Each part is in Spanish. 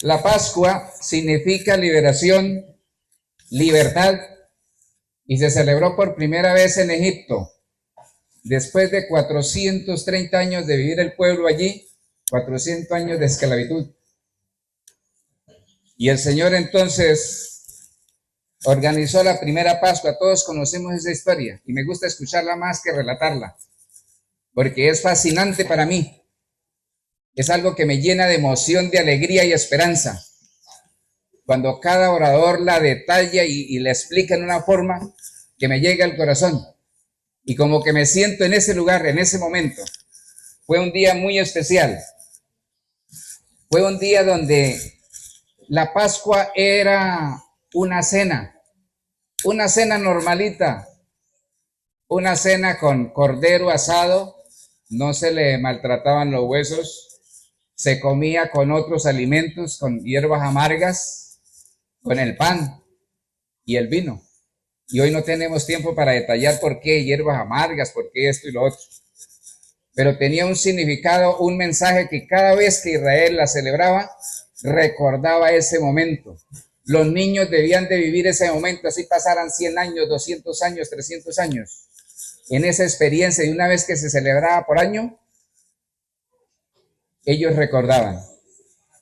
La Pascua significa liberación, libertad, y se celebró por primera vez en Egipto. Después de 430 años de vivir el pueblo allí, 400 años de esclavitud. Y el Señor entonces organizó la primera Pascua. Todos conocemos esa historia y me gusta escucharla más que relatarla, porque es fascinante para mí. Es algo que me llena de emoción, de alegría y esperanza. Cuando cada orador la detalla y la explica en una forma que me llega al corazón. Y como que me siento en ese lugar, en ese momento. Fue un día muy especial. Fue un día donde la Pascua era una cena normalita, una cena con cordero asado, no se le maltrataban los huesos, se comía con otros alimentos, con hierbas amargas, con el pan y el vino. Y hoy no tenemos tiempo para detallar por qué hierbas amargas, por qué esto y lo otro. Pero tenía un significado, un mensaje que cada vez que Israel la celebraba, recordaba ese momento. Los niños debían de vivir ese momento, así pasaran 100 años, 200 años, 300 años. En esa experiencia, y una vez que se celebraba por año, ellos recordaban.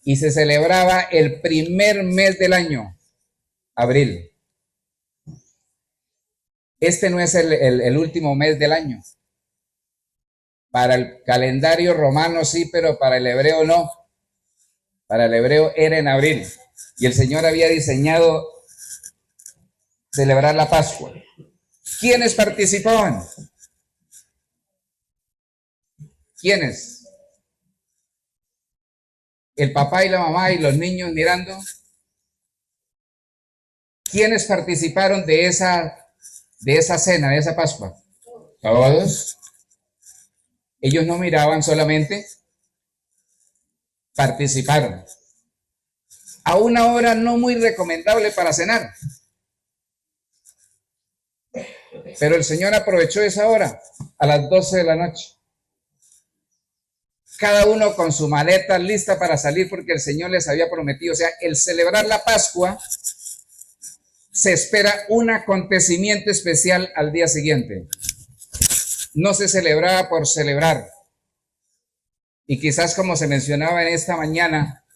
Y se celebraba el primer mes del año, abril. Este no es el último mes del año. Para el calendario romano sí, pero para el hebreo no. Para el hebreo era en abril. Y el Señor había diseñado celebrar la Pascua. ¿Quiénes participaban? ¿Quiénes? El papá y la mamá y los niños mirando. ¿Quiénes participaron de esa cena, de esa Pascua? Todos. Ellos no miraban solamente, participaron. A una hora no muy recomendable para cenar. Pero el Señor aprovechó esa hora, a las 12 de la noche. Cada uno con su maleta lista para salir porque el Señor les había prometido. O sea, el celebrar la Pascua, se espera un acontecimiento especial al día siguiente. No se celebraba por celebrar. Y quizás como se mencionaba en esta mañana,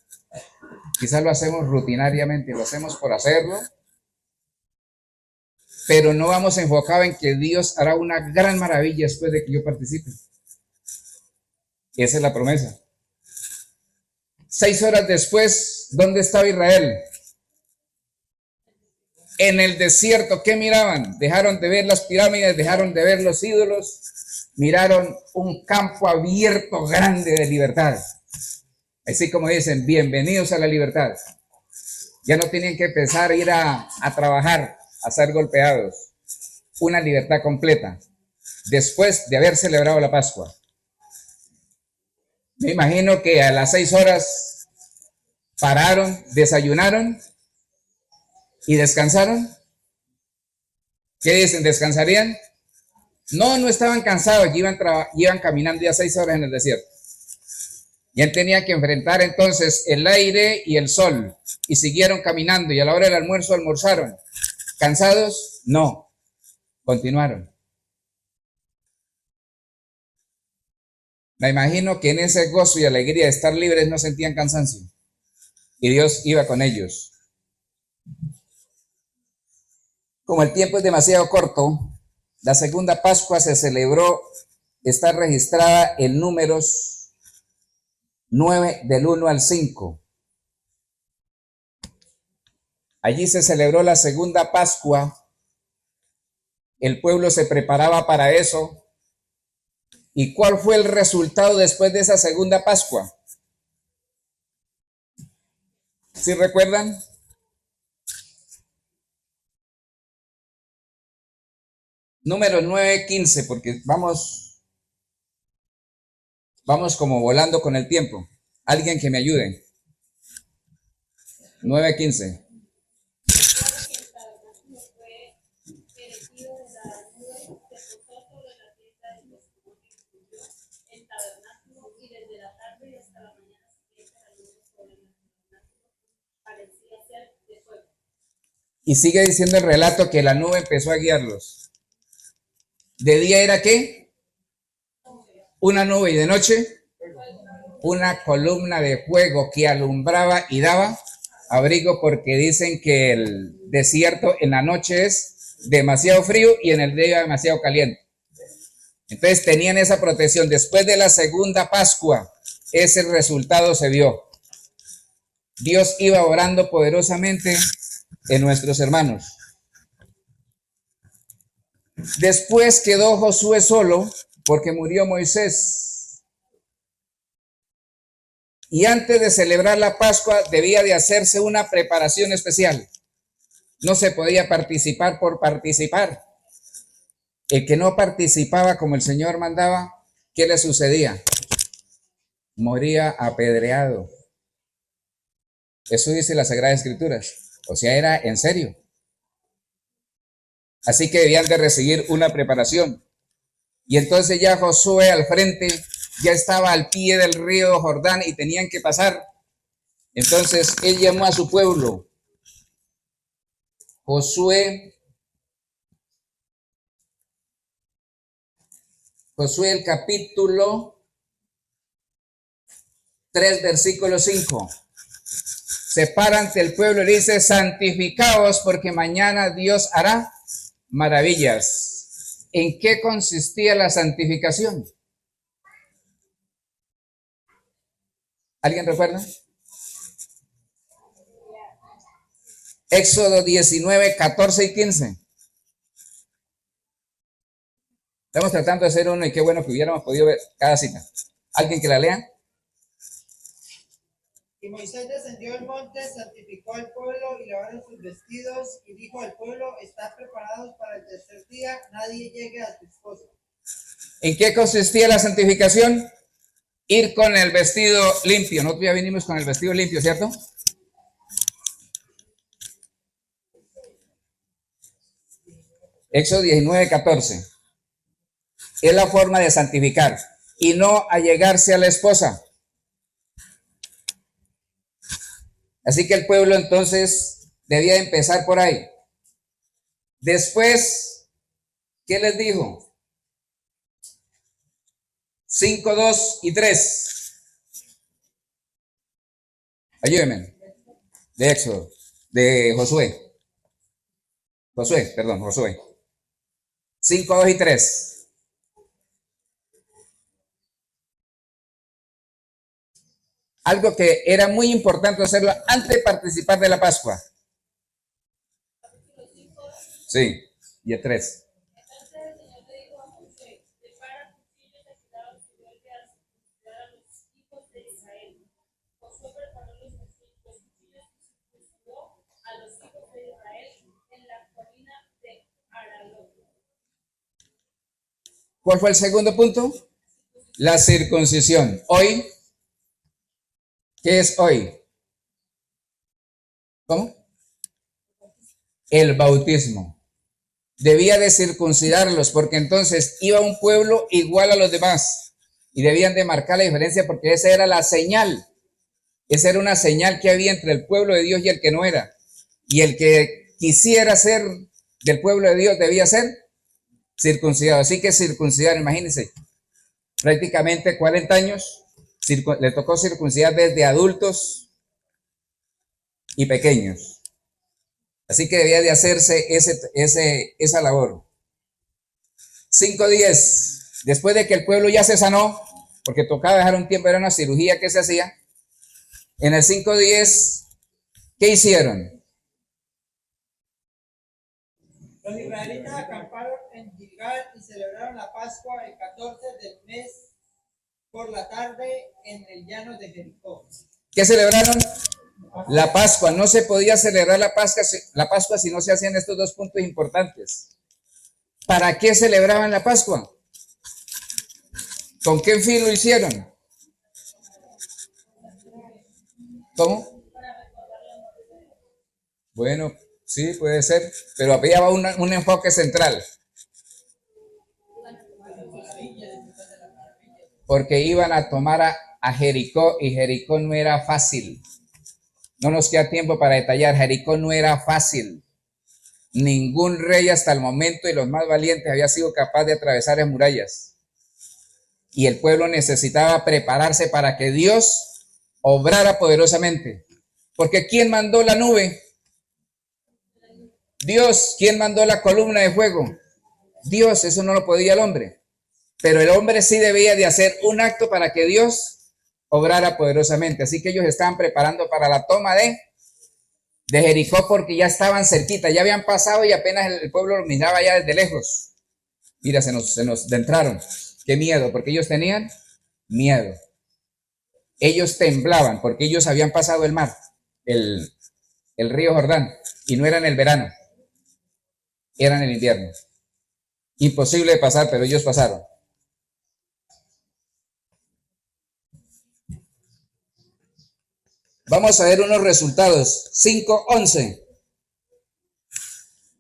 quizás lo hacemos rutinariamente, lo hacemos por hacerlo, pero no vamos enfocados en que Dios hará una gran maravilla después de que yo participe. Esa es la promesa. 6 horas después, ¿dónde estaba Israel? En el desierto. ¿Qué miraban? Dejaron de ver las pirámides, dejaron de ver los ídolos, miraron un campo abierto grande de libertad. Así como dicen, bienvenidos a la libertad. Ya no tienen que empezar a ir a trabajar, a ser golpeados. Una libertad completa, después de haber celebrado la Pascua. Me imagino que a las 6 horas pararon, desayunaron y descansaron. ¿Qué dicen? ¿Descansarían? No, no estaban cansados, iban caminando ya 6 horas en el desierto. Ya tenían que enfrentar entonces el aire y el sol, y siguieron caminando, y a la hora del almuerzo almorzaron. ¿Cansados? No, continuaron. Me imagino que en ese gozo y alegría de estar libres no sentían cansancio, y Dios iba con ellos. Como el tiempo es demasiado corto, la segunda Pascua se celebró, está registrada en Números 9 del 1 al 5. Allí se celebró la segunda Pascua. El pueblo se preparaba para eso. ¿Y cuál fue el resultado después de esa segunda Pascua? ¿Sí recuerdan? Número 9:15, porque vamos como volando con el tiempo. Alguien que me ayude. 9:15. Y sigue diciendo el relato que la nube empezó a guiarlos. ¿De día era qué? Una nube, y de noche una columna de fuego que alumbraba y daba abrigo, porque dicen que el desierto en la noche es demasiado frío y en el día demasiado caliente. Entonces tenían esa protección. Después de la segunda Pascua, ese resultado se vio. Dios iba obrando poderosamente en nuestros hermanos. Después quedó Josué solo porque murió Moisés. Y antes de celebrar la Pascua debía de hacerse una preparación especial. No se podía participar por participar. El que no participaba como el Señor mandaba, ¿qué le sucedía? Moría apedreado. Eso dice las Sagradas Escrituras. O sea, era en serio. Así que debían de recibir una preparación. Y entonces ya Josué al frente ya estaba al pie del río Jordán y tenían que pasar. Entonces él llamó a su pueblo. Josué el capítulo 3, versículo 5. Se para ante el pueblo y dice: santificaos, porque mañana Dios hará maravillas. ¿En qué consistía la santificación? ¿Alguien recuerda? Éxodo 19, 14 y 15. Estamos tratando de hacer uno y qué bueno que hubiéramos podido ver cada cita. ¿Alguien que la lea? Y Moisés descendió al monte, santificó al pueblo y lavaron sus vestidos y dijo al pueblo: ¿están preparados para el tercer día? Nadie llegue a tu esposa. ¿En qué consistía la santificación? Ir con el vestido limpio. Nosotros ya vinimos con el vestido limpio, ¿cierto? Éxodo 19, 14. Es la forma de santificar y no allegarse a la esposa. Así que el pueblo entonces debía empezar por ahí. Después, ¿qué les dijo? 5, 2 y 3. Ayúdenme. De Éxodo, de Josué. Josué. 5, 2 y 3. Algo que era muy importante hacerlo antes de participar de la Pascua. Sí, y el 3. ¿Cuál fue el segundo punto? La circuncisión. Hoy, ¿qué es hoy? ¿Cómo? El bautismo. Debía de circuncidarlos porque entonces iba un pueblo igual a los demás y debían de marcar la diferencia, porque esa era la señal. Esa era una señal que había entre el pueblo de Dios y el que no era. Y el que quisiera ser del pueblo de Dios debía ser circuncidado. Así que circuncidar, imagínense, prácticamente 40 años, le tocó circuncidar desde adultos y pequeños. Así que debía de hacerse esa labor. 5:10, después de que el pueblo ya se sanó, porque tocaba dejar un tiempo, era una cirugía que se hacía. En el 5:10, ¿qué hicieron? Los israelitas acamparon en Gilgal y celebraron la Pascua el 14 del mes por la tarde en el llano de Jericó. ¿Qué celebraron? La Pascua. No se podía celebrar la Pascua si no se hacían estos dos puntos importantes. ¿Para qué celebraban la Pascua? ¿Con qué fin lo hicieron? ¿Cómo? Bueno, sí, puede ser, pero había un enfoque central. Porque iban a tomar a Jericó, y Jericó no era fácil. No nos queda tiempo para detallar. Jericó no era fácil. Ningún rey hasta el momento, y los más valientes, había sido capaz de atravesar las murallas. Y el pueblo necesitaba prepararse para que Dios obrara poderosamente. Porque ¿quién mandó la nube? Dios. ¿Quién mandó la columna de fuego? Dios. Eso no lo podía el hombre. Pero el hombre sí debía de hacer un acto para que Dios obrara poderosamente. Así que ellos estaban preparando para la toma de Jericó, porque ya estaban cerquita, ya habían pasado y apenas el pueblo lo miraba ya desde lejos. Mira, se nos entraron. Qué miedo, porque ellos tenían miedo. Ellos temblaban porque ellos habían pasado el mar, el río Jordán, y no era en el verano, era en el invierno. Imposible de pasar, pero ellos pasaron. Vamos a ver unos resultados. 5:11.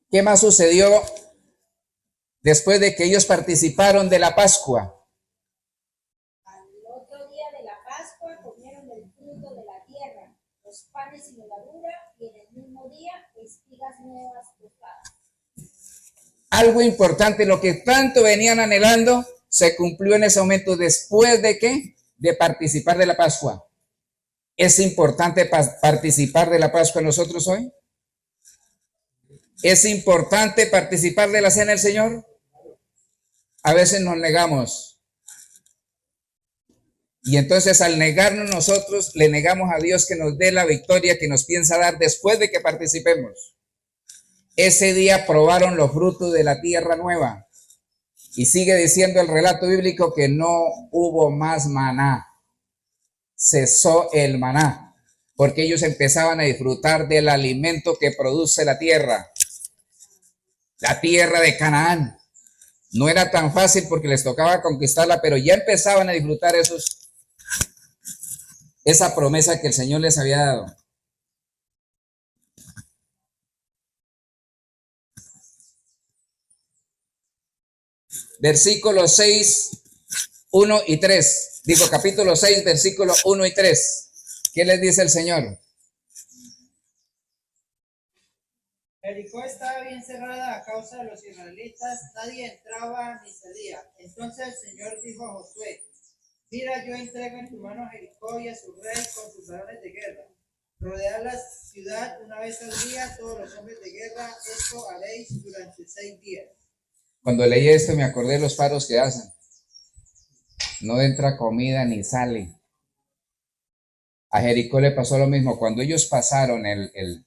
¿Qué más sucedió después de que ellos participaron de la Pascua? Al otro día de la Pascua comieron el fruto de la tierra, los panes sin levadura, y en el mismo día espigas nuevas tostadas. Algo importante, lo que tanto venían anhelando, se cumplió en ese momento. ¿Después de qué? De participar de la Pascua. ¿Es importante participar de la Pascua nosotros hoy? ¿Es importante participar de la cena del Señor? A veces nos negamos. Y entonces al negarnos nosotros, le negamos a Dios que nos dé la victoria que nos piensa dar después de que participemos. Ese día probaron los frutos de la tierra nueva. Y sigue diciendo el relato bíblico que no hubo más maná. Cesó el maná, porque ellos empezaban a disfrutar del alimento que produce la tierra de Canaán. No era tan fácil porque les tocaba conquistarla, pero ya empezaban a disfrutar esa promesa que el Señor les había dado. Versículos 6, 1 y 3. Digo, capítulo 6, versículos 1 y 3. ¿Qué les dice el Señor? Jericó estaba bien cerrada a causa de los israelitas, nadie entraba ni salía. Entonces el Señor dijo a Josué: mira, yo entrego en tu mano a Jericó y a su rey con sus varones de guerra. Rodead la ciudad una vez al día, todos los hombres de guerra, esto haréis durante 6 días. Cuando leí esto me acordé de los paros que hacen. No entra comida ni sale. A Jericó le pasó lo mismo. Cuando ellos pasaron el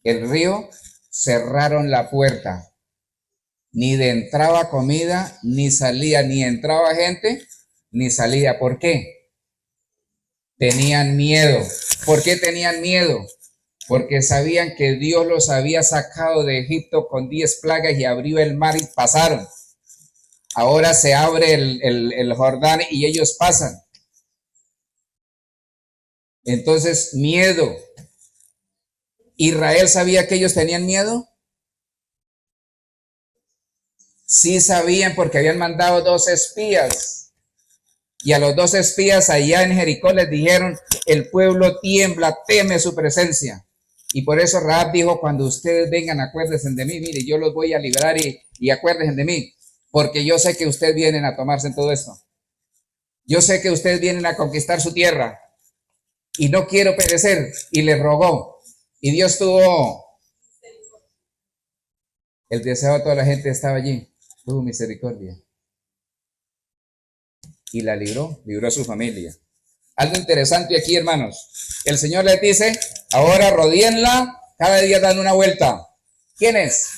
río, cerraron la puerta. Ni de entraba comida, ni salía, ni entraba gente, ni salía. ¿Por qué? Tenían miedo. ¿Por qué tenían miedo? Porque sabían que Dios los había sacado de Egipto con 10 plagas y abrió el mar y pasaron. Ahora se abre el Jordán y ellos pasan. Entonces, miedo. ¿Israel sabía que ellos tenían miedo? Sí sabían, porque habían mandado 2 espías. Y a los 2 espías allá en Jericó les dijeron: el pueblo tiembla, teme su presencia. Y por eso Rahab dijo: cuando ustedes vengan, acuérdense de mí. Mire, yo los voy a liberar y acuérdense de mí. Porque yo sé que ustedes vienen a tomarse en todo esto. Yo sé que ustedes vienen a conquistar su tierra. Y no quiero perecer. Y les rogó. Y Dios tuvo el deseo de toda la gente, estaba allí. Tuvo misericordia. Y la libró a su familia. Algo interesante aquí, hermanos. El Señor les dice: ahora rodéenla, cada día dan una vuelta. ¿Quién es?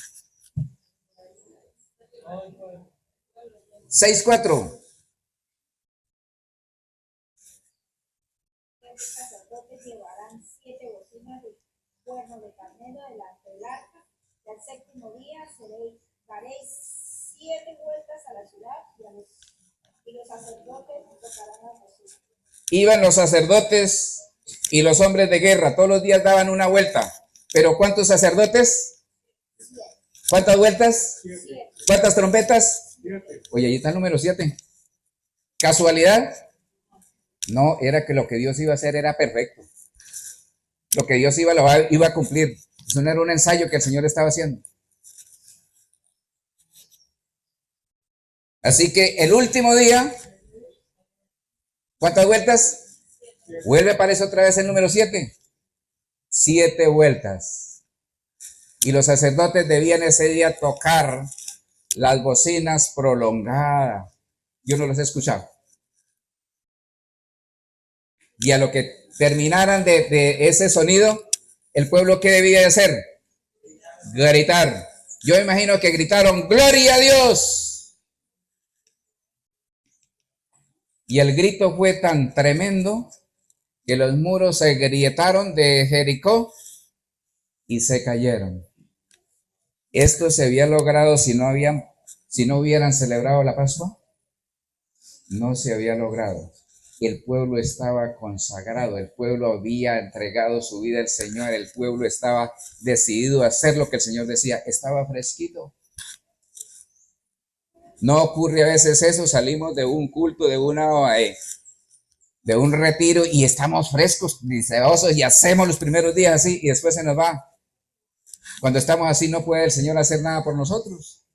6:4. Los sacerdotes llevarán 7 bocinas de cuerno de carnero delante del arca, y al 7º día daréis 7 vueltas a la ciudad, y los sacerdotes tocarán las bocinas. Iban los sacerdotes y los hombres de guerra, todos los días daban una vuelta. ¿Pero cuántos sacerdotes? 7. ¿Cuántas vueltas? 7. ¿Cuántas trompetas? 7. Oye, ahí está el número 7. ¿Casualidad? No, era que lo que Dios iba a hacer era perfecto. Lo que Dios iba a cumplir. Eso no era un ensayo que el Señor estaba haciendo. Así que el último día, ¿cuántas vueltas? Vuelve, aparece otra vez el número 7. 7 vueltas. Y los sacerdotes debían ese día tocar las bocinas prolongadas. Yo no los he escuchado. Y a lo que terminaran de ese sonido, el pueblo, ¿qué debía de hacer? Gritar. Yo imagino que gritaron, ¡Gloria a Dios! Y el grito fue tan tremendo que los muros se agrietaron de Jericó y se cayeron. Esto se había logrado si no hubieran celebrado la Pascua. No se había logrado. El pueblo estaba consagrado, el pueblo había entregado su vida al Señor, el pueblo estaba decidido a hacer lo que el Señor decía, estaba fresquito. No ocurre a veces eso, salimos de un culto, de un retiro y estamos frescos, deseosos y hacemos los primeros días así y después se nos va. Cuando estamos así no puede el Señor hacer nada por nosotros.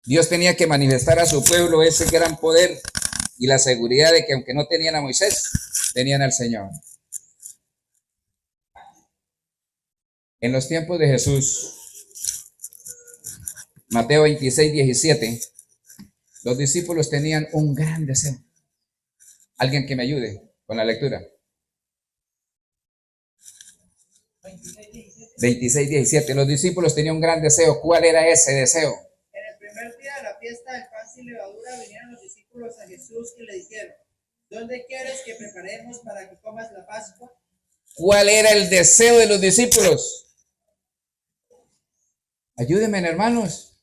Dios tenía que manifestar a su pueblo ese gran poder y la seguridad de que aunque no tenían a Moisés, tenían al Señor. En los tiempos de Jesús, Mateo 26, 17, los discípulos tenían un gran deseo. Alguien que me ayude con la lectura. 26, 17. Los discípulos tenían un gran deseo. ¿Cuál era ese deseo? En el primer día de la fiesta del pan sin levadura vinieron los discípulos a Jesús y le dijeron, ¿dónde quieres que preparemos para que comas la Pascua? ¿Cuál era el deseo de los discípulos? Ayúdenme, hermanos.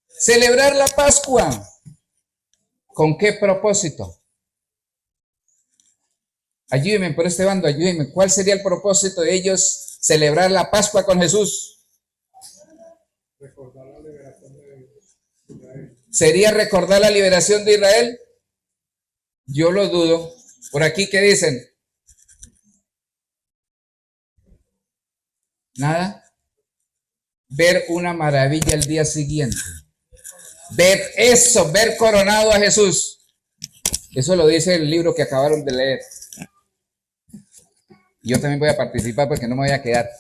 Celebrar la Pascua. ¿Con qué propósito? Ayúdenme por este bando, ayúdenme. ¿Cuál sería el propósito de ellos celebrar la Pascua con Jesús? Recordar la liberación de Israel. ¿Sería recordar la liberación de Israel? Yo lo dudo. Por aquí, ¿qué dicen? Nada. Ver una maravilla el día siguiente. Ver coronado a Jesús. Eso lo dice el libro que acabaron de leer. Yo también voy a participar porque no me voy a quedar.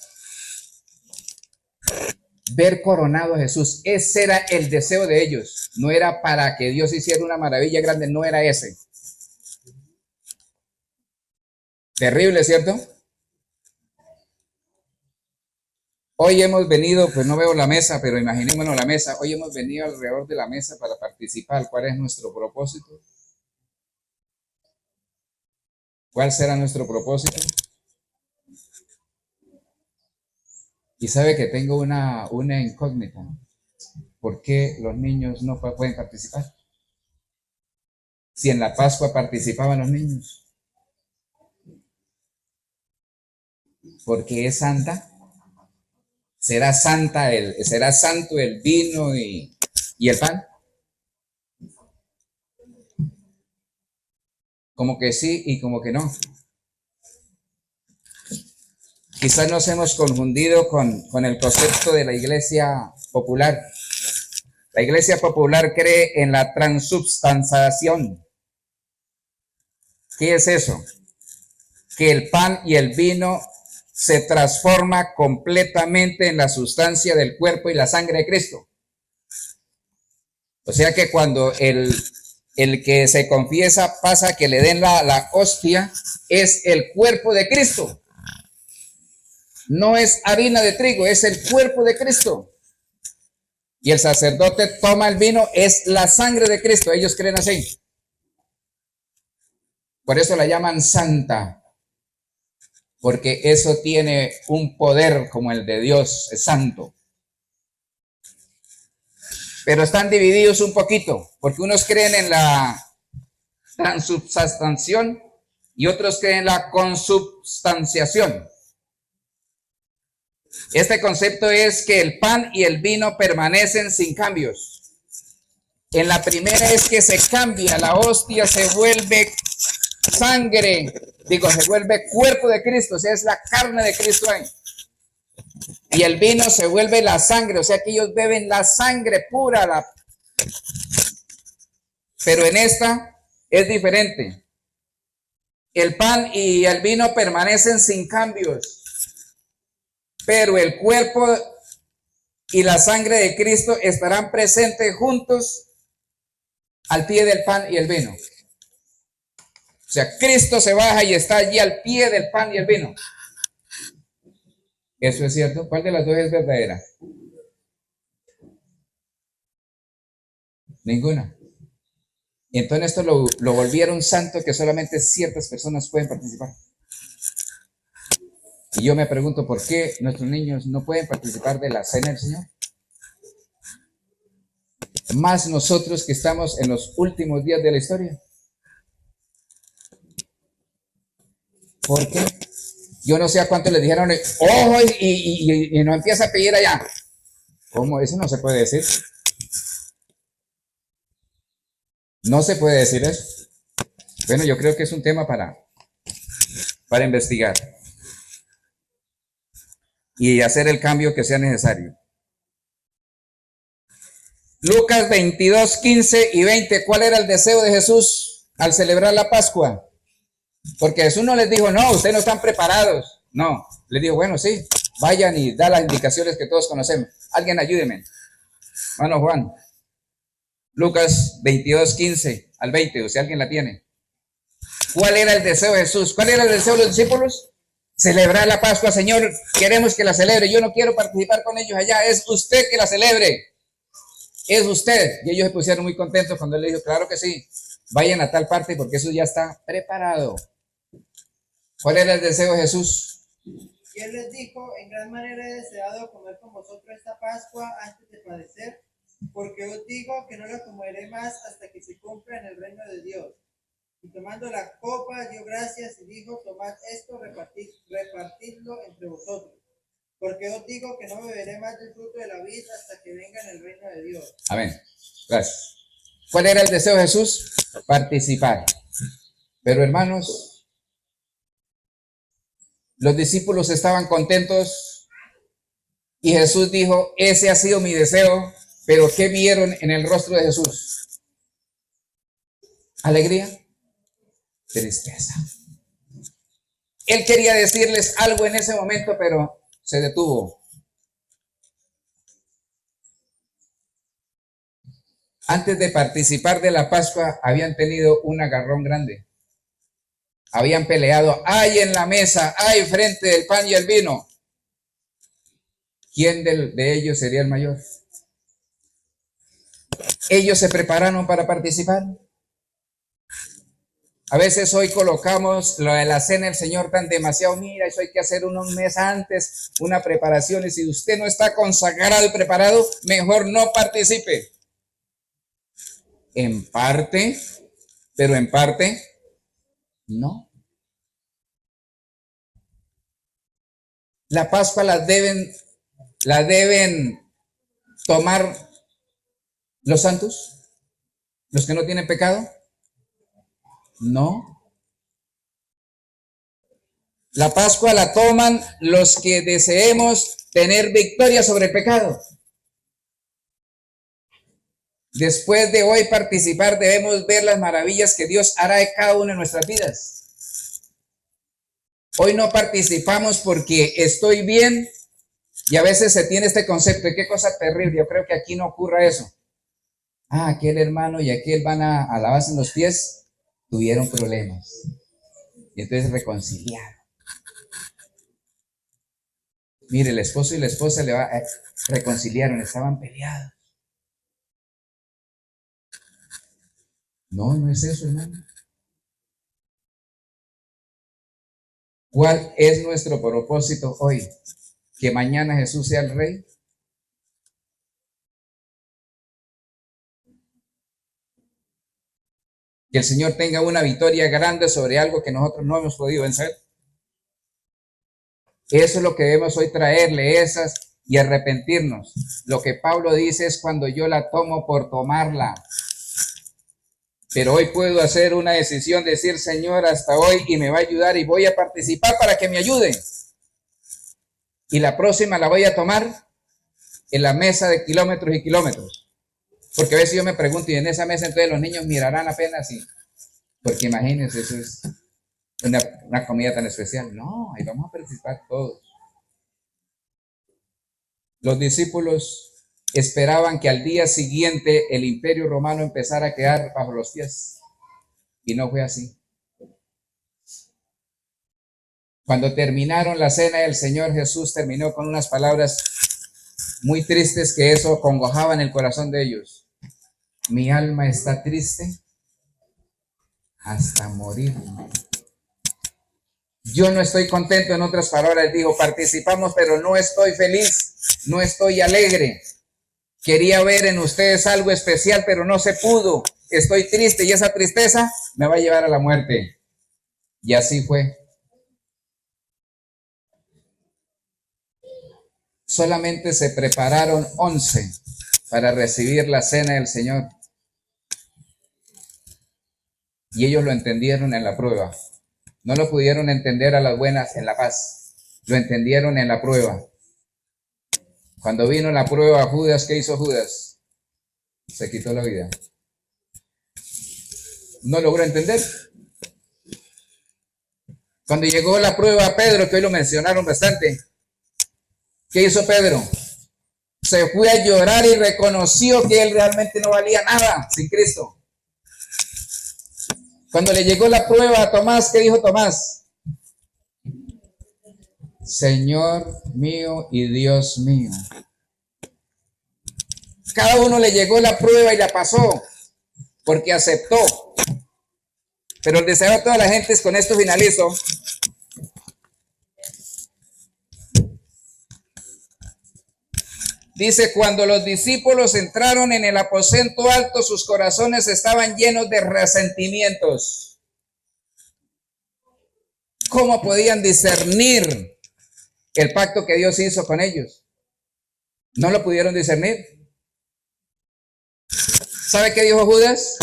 Ver coronado a Jesús. Ese era el deseo de ellos. No era para que Dios hiciera una maravilla grande, no era ese. Terrible, ¿cierto? Hoy hemos venido, pues no veo la mesa, pero imaginémonos la mesa. Hoy hemos venido alrededor de la mesa para participar. ¿Cuál es nuestro propósito? ¿Cuál será nuestro propósito? Y sabe que tengo una incógnita. ¿Por qué los niños no pueden participar? Si en la Pascua participaban los niños. ¿Porque es santa? ¿Será santo el vino y el pan? Como que sí y como que no. Quizás nos hemos confundido con el concepto de la iglesia popular. La iglesia popular cree en la transubstanciación. ¿Qué es eso? Que el pan y el vino se transforma completamente en la sustancia del cuerpo y la sangre de Cristo. O sea que cuando el que se confiesa pasa que le den la hostia, es el cuerpo de Cristo. No es harina de trigo, es el cuerpo de Cristo. Y el sacerdote toma el vino, es la sangre de Cristo. Ellos creen así. Por eso la llaman santa. Porque eso tiene un poder como el de Dios, es santo. Pero están divididos un poquito, porque unos creen en la transubstanciación y otros creen en la consubstanciación. Este concepto es que el pan y el vino permanecen sin cambios. En la primera es que se cambia, la hostia se vuelve sangre, se vuelve cuerpo de Cristo, o sea, es la carne de Cristo ahí. Y el vino se vuelve la sangre, o sea que ellos beben la sangre pura. Pero en esta es diferente. El pan y el vino permanecen sin cambios, pero el cuerpo y la sangre de Cristo estarán presentes juntos al pie del pan y el vino. O sea, Cristo se baja y está allí al pie del pan y el vino. ¿Eso es cierto? ¿Cuál de las dos es verdadera? Ninguna. Y entonces esto lo volvieron santo, que solamente ciertas personas pueden participar. Y yo me pregunto, ¿por qué nuestros niños no pueden participar de la cena del Señor? Más nosotros que estamos en los últimos días de la historia. ¿Por qué? Yo no sé a cuánto les dijeron, ojo, y no empieza a pedir allá. ¿Cómo? Eso no se puede decir. No se puede decir eso. Bueno, yo creo que es un tema para investigar y hacer el cambio que sea necesario. Lucas 22, 15 y 20. ¿Cuál era el deseo de Jesús al celebrar la Pascua? Porque Jesús no les dijo, no, ustedes no están preparados. No, les dijo, bueno, sí, vayan y da las indicaciones que todos conocemos. Alguien ayúdeme. Hermano Juan. Lucas 22, 15 al 20, o si alguien la tiene. ¿Cuál era el deseo de Jesús? ¿Cuál era el deseo de los discípulos? Celebrar la Pascua. Señor, queremos que la celebre. Yo no quiero participar con ellos allá. Es usted que la celebre. Es usted. Y ellos se pusieron muy contentos cuando él le dijo, claro que sí. Vayan a tal parte porque eso ya está preparado. ¿Cuál era el deseo de Jesús? Y él les dijo, en gran manera he deseado comer con vosotros esta Pascua antes de padecer, porque os digo que no la comeré más hasta que se cumpla en el reino de Dios. Y tomando la copa, dio gracias y dijo, tomad esto, repartidlo entre vosotros. Porque os digo que no beberé más del fruto de la vid hasta que venga en el reino de Dios. Amén. Gracias. ¿Cuál era el deseo de Jesús? Participar. Pero hermanos, los discípulos estaban contentos y Jesús dijo, ese ha sido mi deseo, pero ¿qué vieron en el rostro de Jesús? ¿Alegría? Tristeza. Él quería decirles algo en ese momento, pero se detuvo. Antes de participar de la Pascua, habían tenido un agarrón grande. Habían peleado, ¡ay en la mesa! ¡Ay frente del pan y el vino! ¿Quién de ellos sería el mayor? Ellos se prepararon para participar. A veces hoy colocamos lo de la cena del Señor tan demasiado, mira, eso hay que hacer un mes antes, una preparación, y si usted no está consagrado y preparado, mejor no participe. En parte, pero en parte, no. La Pascua la deben tomar los santos, los que no tienen pecado. No. La Pascua la toman los que deseemos tener victoria sobre el pecado. Después de hoy participar, debemos ver las maravillas que Dios hará de cada una de nuestras vidas. Hoy no participamos porque estoy bien, y a veces se tiene este concepto, y qué cosa terrible, yo creo que aquí no ocurra eso. Ah, aquel hermano y aquel van a lavarse en los pies, tuvieron problemas y entonces reconciliaron. Mire, el esposo y la esposa reconciliaron, estaban peleados. No, no es eso, hermano. ¿Cuál es nuestro propósito hoy? ¿Que mañana Jesús sea el Rey? Que el Señor tenga una victoria grande sobre algo que nosotros no hemos podido vencer. Eso es lo que debemos hoy traerle, esas, y arrepentirnos. Lo que Pablo dice es cuando yo la tomo por tomarla. Pero hoy puedo hacer una decisión, decir, Señor, hasta hoy, y me va a ayudar y voy a participar para que me ayude. Y la próxima la voy a tomar en la mesa de kilómetros y kilómetros. Porque a veces yo me pregunto, y en esa mesa entonces los niños mirarán apenas y... Porque imagínense, eso es una comida tan especial. No, ahí vamos a participar todos. Los discípulos esperaban que al día siguiente el imperio romano empezara a quedar bajo los pies. Y no fue así. Cuando terminaron la cena, el Señor Jesús terminó con unas palabras muy tristes que eso congojaba en el corazón de ellos. Mi alma está triste hasta morir. Yo no estoy contento, en otras palabras, dijo, participamos, pero no estoy feliz, no estoy alegre. Quería ver en ustedes algo especial, pero no se pudo. Estoy triste y esa tristeza me va a llevar a la muerte. Y así fue. Solamente se prepararon 11 para recibir la cena del Señor. Y ellos lo entendieron en la prueba. No lo pudieron entender a las buenas en la paz. Lo entendieron en la prueba. Cuando vino la prueba a Judas, ¿qué hizo Judas? Se quitó la vida. No logró entender. Cuando llegó la prueba a Pedro, que hoy lo mencionaron bastante, ¿qué hizo Pedro? Se fue a llorar y reconoció que él realmente no valía nada sin Cristo. Cuando le llegó la prueba a Tomás, ¿qué dijo Tomás? Señor mío y Dios mío. Cada uno le llegó la prueba y la pasó, porque aceptó. Pero el deseo de toda la gente es, con esto finalizo. Dice, cuando los discípulos entraron en el aposento alto, sus corazones estaban llenos de resentimientos. ¿Cómo podían discernir el pacto que Dios hizo con ellos? No lo pudieron discernir. ¿Sabe qué dijo Judas?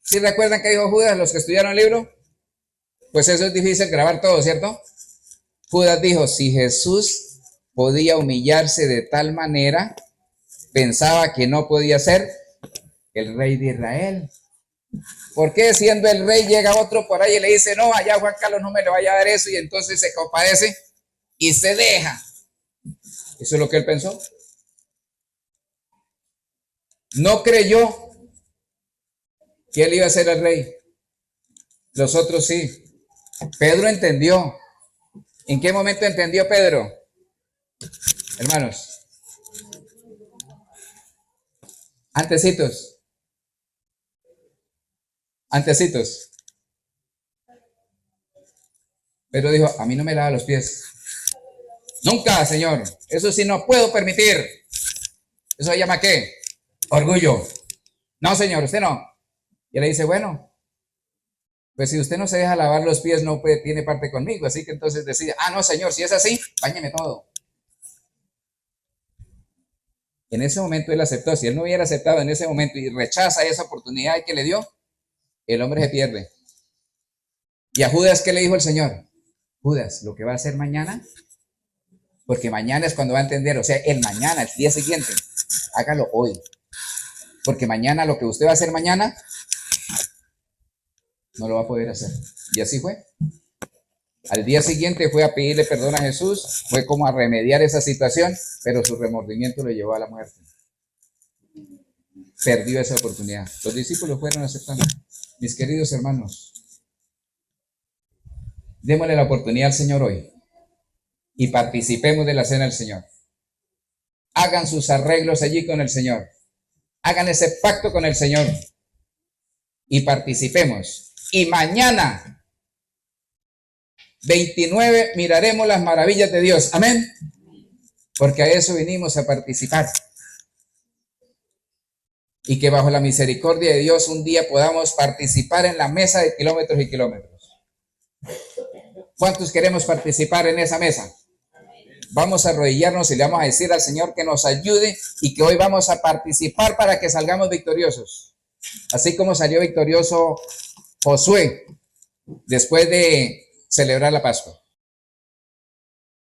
¿Sí recuerdan qué dijo Judas, los que estudiaron el libro? Pues eso es difícil grabar todo, ¿cierto? Judas dijo, si Jesús podía humillarse de tal manera, pensaba que no podía ser el rey de Israel. ¿Por qué siendo el rey llega otro por ahí y le dice, no, allá Juan Carlos no me le vaya a dar eso, y entonces se compadece y se deja? Eso es lo que él pensó. No creyó que él iba a ser el rey. Los otros sí. Pedro entendió. ¿En qué momento entendió Pedro? Hermanos, antecitos. Pedro dijo, a mí no me lava los pies. Nunca, Señor. Eso sí no puedo permitir. ¿Eso se llama qué? Orgullo. No, Señor, usted no. Y él le dice, bueno, pues si usted no se deja lavar los pies, no tiene parte conmigo. Así que entonces decide, no, Señor, si es así, báñeme todo. En ese momento él aceptó. Si él no hubiera aceptado en ese momento y rechaza esa oportunidad que le dio, el hombre se pierde. ¿Y a Judas qué le dijo el Señor? Judas, lo que va a hacer mañana, porque mañana es cuando va a entender, o sea, el mañana, el día siguiente, hágalo hoy. Porque mañana, lo que usted va a hacer mañana, no lo va a poder hacer. Y así fue. Al día siguiente fue a pedirle perdón a Jesús, fue como a remediar esa situación, pero su remordimiento lo llevó a la muerte. Perdió esa oportunidad. Los discípulos fueron aceptando. Mis queridos hermanos, démosle la oportunidad al Señor hoy y participemos de la cena del Señor. Hagan sus arreglos allí con el Señor. Hagan ese pacto con el Señor y participemos. Y mañana 29 miraremos las maravillas de Dios. Amén. Porque a eso vinimos, a participar. Y que bajo la misericordia de Dios un día podamos participar en la mesa de kilómetros y kilómetros. ¿Cuántos queremos participar en esa mesa? Vamos a arrodillarnos y le vamos a decir al Señor que nos ayude y que hoy vamos a participar para que salgamos victoriosos. así como salió victorioso Josué después de celebrar la Pascua.